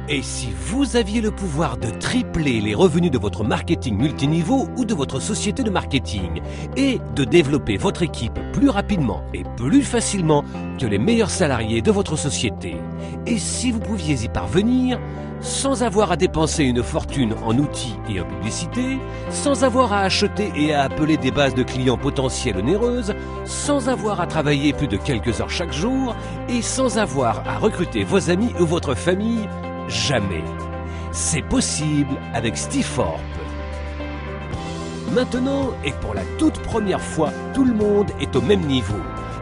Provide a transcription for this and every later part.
Et si vous aviez le pouvoir de tripler les revenus de votre marketing multiniveau ou de votre société de marketing et de développer votre équipe plus rapidement et plus facilement que les meilleurs salariés de votre société, et si vous pouviez y parvenir sans avoir à dépenser une fortune en outils et en publicité, sans avoir à acheter et à appeler des bases de clients potentiels onéreuses, sans avoir à travailler plus de quelques heures chaque jour et sans avoir à recruter vos amis ou votre famille, jamais. C'est possible avec Stiforp. Maintenant, et pour la toute première fois, tout le monde est au même niveau.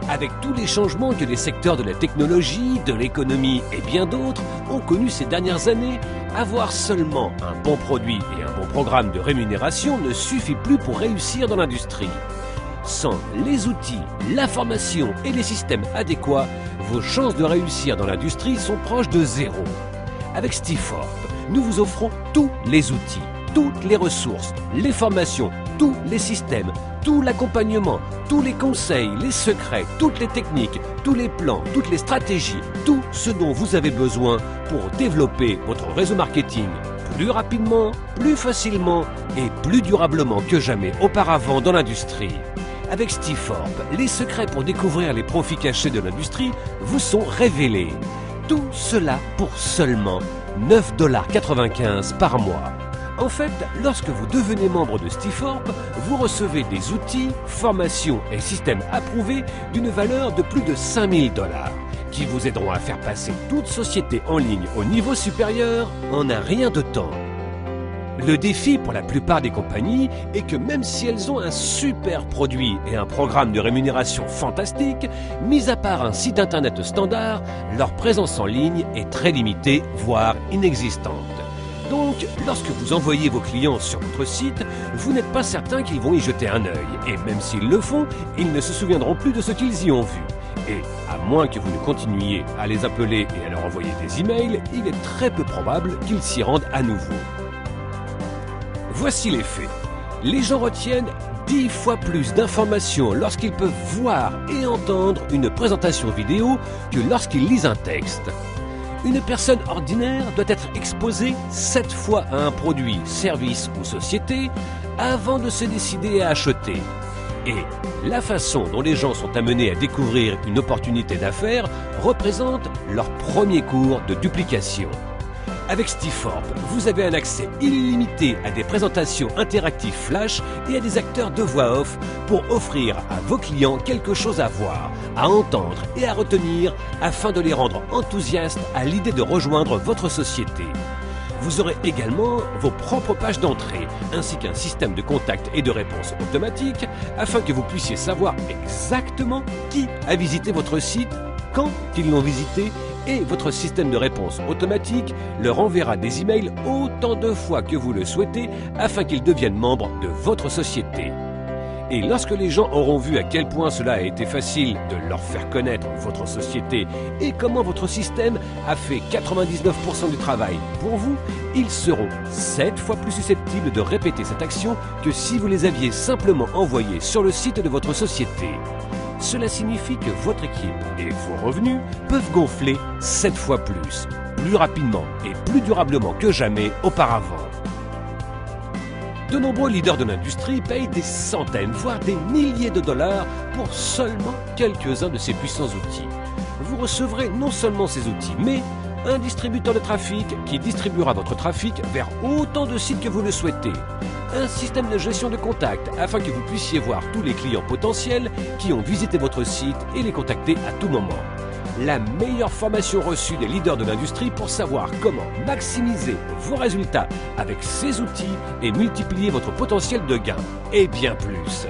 Avec tous les changements que les secteurs de la technologie, de l'économie et bien d'autres ont connus ces dernières années, avoir seulement un bon produit et un bon programme de rémunération ne suffit plus pour réussir dans l'industrie. Sans les outils, la formation et les systèmes adéquats, vos chances de réussir dans l'industrie sont proches de zéro. Avec Stiforp, nous vous offrons tous les outils, toutes les ressources, les formations, tous les systèmes, tout l'accompagnement, tous les conseils, les secrets, toutes les techniques, tous les plans, toutes les stratégies, tout ce dont vous avez besoin pour développer votre réseau marketing plus rapidement, plus facilement et plus durablement que jamais auparavant dans l'industrie. Avec Stiforp, les secrets pour découvrir les profits cachés de l'industrie vous sont révélés. Tout cela pour seulement 9,95 $ par mois. En fait, lorsque vous devenez membre de Stiforp, vous recevez des outils, formations et systèmes approuvés d'une valeur de plus de 5 000 $ qui vous aideront à faire passer toute société en ligne au niveau supérieur en un rien de temps. Le défi pour la plupart des compagnies est que même si elles ont un super produit et un programme de rémunération fantastique, mis à part un site internet standard, leur présence en ligne est très limitée, voire inexistante. Donc, lorsque vous envoyez vos clients sur votre site, vous n'êtes pas certain qu'ils vont y jeter un œil, et même s'ils le font, ils ne se souviendront plus de ce qu'ils y ont vu. Et, à moins que vous ne continuiez à les appeler et à leur envoyer des emails, il est très peu probable qu'ils s'y rendent à nouveau. Voici les faits. Les gens retiennent 10 fois plus d'informations lorsqu'ils peuvent voir et entendre une présentation vidéo que lorsqu'ils lisent un texte. Une personne ordinaire doit être exposée 7 fois à un produit, service ou société avant de se décider à acheter. Et la façon dont les gens sont amenés à découvrir une opportunité d'affaires représente leur premier cours de duplication. Avec Stiforp, vous avez un accès illimité à des présentations interactives flash et à des acteurs de voix off pour offrir à vos clients quelque chose à voir, à entendre et à retenir afin de les rendre enthousiastes à l'idée de rejoindre votre société. Vous aurez également vos propres pages d'entrée, ainsi qu'un système de contact et de réponse automatique afin que vous puissiez savoir exactement qui a visité votre site, quand ils l'ont visité, et votre système de réponse automatique leur enverra des emails autant de fois que vous le souhaitez afin qu'ils deviennent membres de votre société. Et lorsque les gens auront vu à quel point cela a été facile de leur faire connaître votre société et comment votre système a fait 99% du travail pour vous, ils seront 7 fois plus susceptibles de répéter cette action que si vous les aviez simplement envoyés sur le site de votre société. Cela signifie que votre équipe et vos revenus peuvent gonfler 7 fois plus rapidement et plus durablement que jamais auparavant. De nombreux leaders de l'industrie payent des centaines, voire des milliers de dollars pour seulement quelques-uns de ces puissants outils. Vous recevrez non seulement ces outils, mais un distributeur de trafic qui distribuera votre trafic vers autant de sites que vous le souhaitez. Un système de gestion de contacts afin que vous puissiez voir tous les clients potentiels qui ont visité votre site et les contacter à tout moment. La meilleure formation reçue des leaders de l'industrie pour savoir comment maximiser vos résultats avec ces outils et multiplier votre potentiel de gain, et bien plus.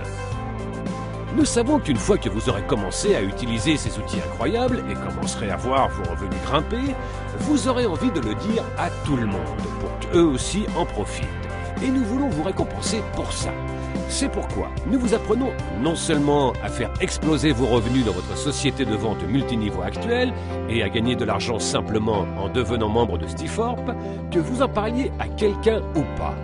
Nous savons qu'une fois que vous aurez commencé à utiliser ces outils incroyables et commencerez à voir vos revenus grimper, vous aurez envie de le dire à tout le monde pour qu'eux aussi en profitent. Et nous voulons vous récompenser pour ça. C'est pourquoi nous vous apprenons non seulement à faire exploser vos revenus dans votre société de vente multiniveau actuelle et à gagner de l'argent simplement en devenant membre de Stiforp, que vous en parliez à quelqu'un ou pas.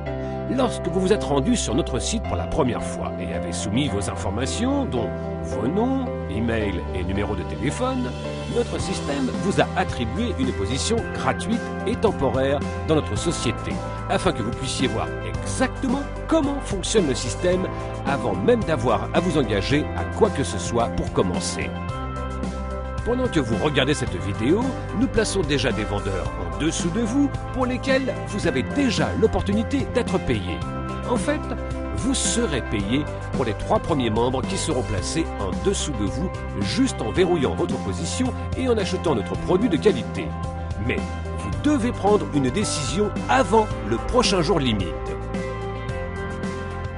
Lorsque vous vous êtes rendu sur notre site pour la première fois et avez soumis vos informations, dont vos noms, email et numéro de téléphone, notre système vous a attribué une position gratuite et temporaire dans notre société, afin que vous puissiez voir exactement comment fonctionne le système avant même d'avoir à vous engager à quoi que ce soit pour commencer. Pendant que vous regardez cette vidéo, nous plaçons déjà des vendeurs en dessous de vous pour lesquels vous avez déjà l'opportunité d'être payé. En fait, vous serez payé pour les 3 premiers membres qui seront placés en dessous de vous juste en verrouillant votre position et en achetant notre produit de qualité. Mais vous devez prendre une décision avant le prochain jour limite.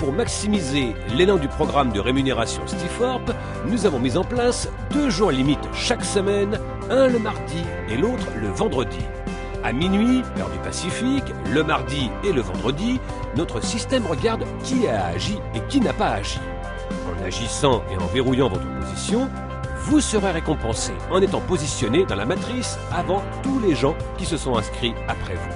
Pour maximiser l'élan du programme de rémunération Stiforp, nous avons mis en place 2 jours limites chaque semaine, un le mardi et l'autre le vendredi. À minuit, heure du Pacifique, le mardi et le vendredi, notre système regarde qui a agi et qui n'a pas agi. En agissant et en verrouillant votre position, vous serez récompensé en étant positionné dans la matrice avant tous les gens qui se sont inscrits après vous.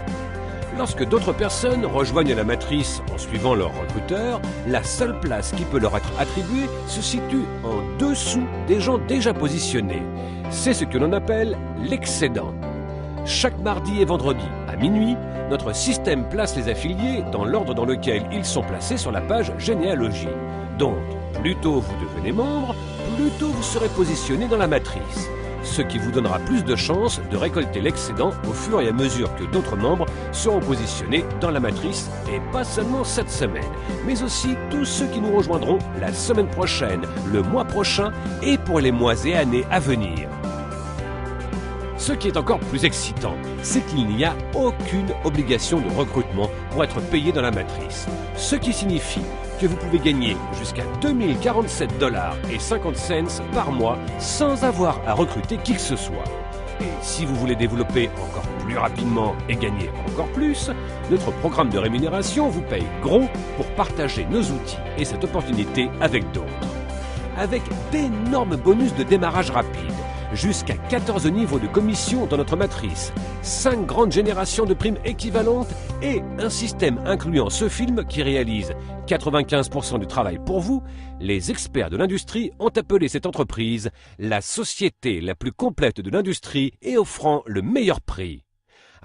Lorsque d'autres personnes rejoignent la matrice en suivant leur recruteur, la seule place qui peut leur être attribuée se situe en dessous des gens déjà positionnés. C'est ce que l'on appelle l'excédent. Chaque mardi et vendredi, à minuit, notre système place les affiliés dans l'ordre dans lequel ils sont placés sur la page généalogie. Donc, plus tôt vous devenez membre, plus tôt vous serez positionné dans la matrice. Ce qui vous donnera plus de chances de récolter l'excédent au fur et à mesure que d'autres membres seront positionnés dans la matrice, et pas seulement cette semaine, mais aussi tous ceux qui nous rejoindront la semaine prochaine, le mois prochain et pour les mois et années à venir. Ce qui est encore plus excitant, c'est qu'il n'y a aucune obligation de recrutement pour être payé dans la matrice, ce qui signifie que vous pouvez gagner jusqu'à 2047,50 $ par mois sans avoir à recruter qui que ce soit. Et si vous voulez développer encore plus rapidement et gagner encore plus, notre programme de rémunération vous paye gros pour partager nos outils et cette opportunité avec d'autres. Avec d'énormes bonus de démarrage rapide, jusqu'à 14 niveaux de commission dans notre matrice, 5 grandes générations de primes équivalentes et un système incluant ce film qui réalise 95% du travail pour vous, les experts de l'industrie ont appelé cette entreprise la société la plus complète de l'industrie et offrant le meilleur prix.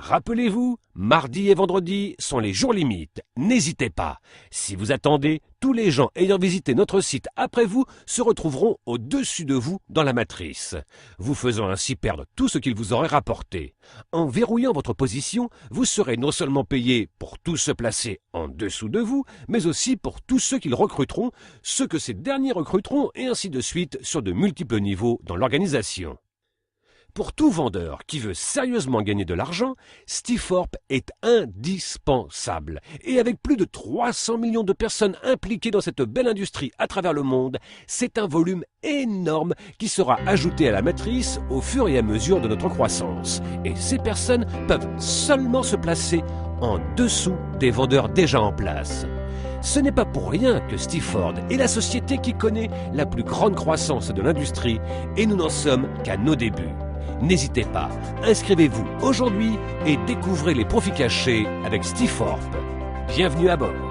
Rappelez-vous, mardi et vendredi sont les jours limites. N'hésitez pas. Si vous attendez, tous les gens ayant visité notre site après vous se retrouveront au-dessus de vous dans la matrice, vous faisant ainsi perdre tout ce qu'ils vous auraient rapporté. En verrouillant votre position, vous serez non seulement payé pour tous ceux placés en dessous de vous, mais aussi pour tous ceux qu'ils recruteront, ceux que ces derniers recruteront et ainsi de suite sur de multiples niveaux dans l'organisation. Pour tout vendeur qui veut sérieusement gagner de l'argent, Stiforp est indispensable. Et avec plus de 300 millions de personnes impliquées dans cette belle industrie à travers le monde, c'est un volume énorme qui sera ajouté à la matrice au fur et à mesure de notre croissance. Et ces personnes peuvent seulement se placer en dessous des vendeurs déjà en place. Ce n'est pas pour rien que Stiforp est la société qui connaît la plus grande croissance de l'industrie et nous n'en sommes qu'à nos débuts. N'hésitez pas, inscrivez-vous aujourd'hui et découvrez les profits cachés avec Stiforp. Bienvenue à bord.